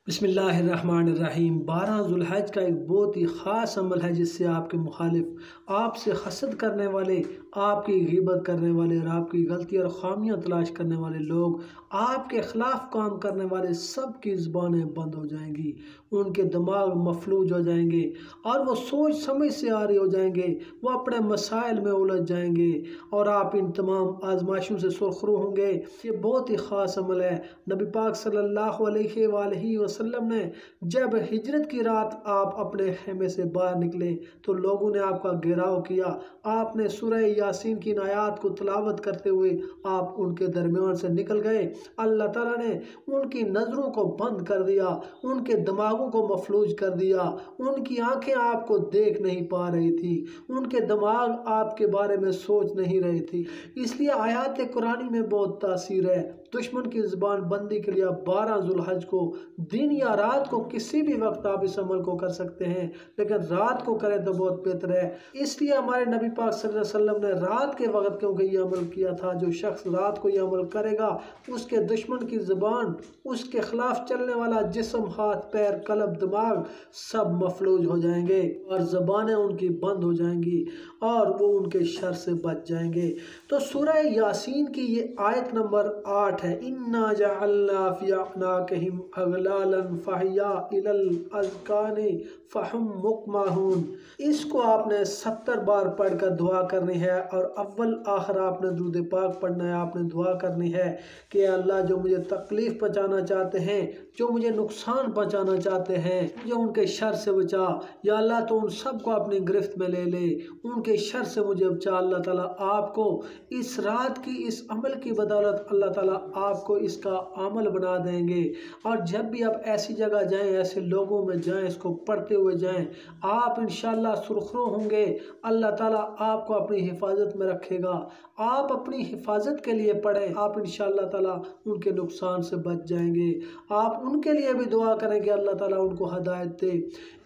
बिस्मिल्लाहिर्रहमानिर्रहीम। 12 ज़ुल्हज का एक बहुत ही ख़ास अमल है जिससे आपके मुखालिफ, आपसे हसद करने वाले, आपकी ग़ीबत करने वाले और आपकी गलती और ख़ामियाँ तलाश करने वाले लोग, आपके ख़िलाफ़ काम करने वाले सब की ज़ुबानें बंद हो जाएंगी, उनके दिमाग मफलूज हो जाएंगे और वो सोच समझ से आरे हो जाएंगे, वो अपने मसाइल में उलझ जाएंगे और आप इन तमाम आजमाइशों से सुरखरू होंगे। ये बहुत ही ख़ास अमल है। नबी पाक सल्लल्लाहु अलैहि वसल्लम ने जब हिजरत की रात आप अपने खेमे से बाहर निकले तो लोगों ने आपका घेराव किया। आपने सूरह यासीन की आयात को तिलावत करते हुए आप उनके दरमियान से निकल गए। अल्लाह ताला ने उनकी नज़रों को बंद कर दिया, उनके दिमागों को मफलूज कर दिया, उनकी आंखें आपको देख नहीं पा रही थी, उनके दिमाग आपके बारे में सोच नहीं रही थी। इसलिए आयात कुरानी में बहुत तासीर है। दुश्मन की ज़ुबान बंदी के लिए 12 ज़ुल्हज को दिन या रात को किसी भी वक्त आप इस अमल को कर सकते हैं, लेकिन रात को करें तो बहुत बेहतर है। इसलिए हमारे नबी पाक सल्लल्लाहु अलैहि वसल्लम ने रात के वक्त क्योंकि ये अमल किया था। जो शख्स रात को ये अमल करेगा उसके दुश्मन की ज़ुबान, उसके खिलाफ चलने वाला जिस्म, हाथ पैर, कल्ब, दिमाग सब मफलूज हो जाएंगे और ज़बानें उनकी बंद हो जाएंगी और वो उनके शर से बच जाएंगे। तो सूरह यासीन की ये आयत नंबर 8 है। इन्ना जअलना फी अअनाक़िहिम अग़लालन फ़हिया इलल अज़क़ानि फ़हुम मुक़माहून। इसको आपने 70 बार पढ़कर दुआ करनी है और अव्वल आखिर आपने दुरूद पाक पढ़ना है। आपने दुआ करनी है कि अल्लाह जो मुझे तकलीफ़ पहुँचाना चाहते हैं, जो मुझे नुकसान पहुँचाना चाहते हैं, जो उनके शर से बचा, या अल्लाह तो उन सब को अपनी गिरफ्त में ले ले, उनके शर से मुझे बचा। अल्लाह ताला आपको इस रात की इस अमल की बदौलत अल्लाह ताला आपको इसका अमल बना देंगे। और जब भी आप ऐसी जगह जाएं, ऐसे लोगों में जाएं, इसको पढ़ते हुए जाएं, आप इंशाअल्लाह सुरखरू होंगे। अल्लाह ताला आपको अपनी हिफाजत में रखेगा। आप अपनी हिफाजत के लिए पढ़ें, आप इंशाअल्लाह ताला उनके नुकसान से बच जाएंगे। आप उनके लिए भी दुआ करें कि अल्लाह ताला उनको हिदायत दे।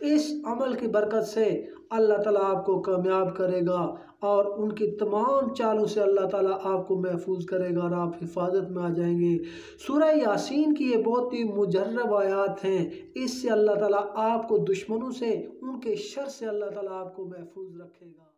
इस अमल की बरकत से अल्लाह ताला आपको कामयाब करेगा और उनकी तमाम चालों से अल्लाह ताला आपको महफूज करेगा और आप हिफाजत में आ जाएंगे। सूरह यासीन की ये बहुत ही मुजर्रब आयात हैं। इससे अल्लाह ताला आपको दुश्मनों से, उनके शर से अल्लाह ताला आपको महफूज रखेगा।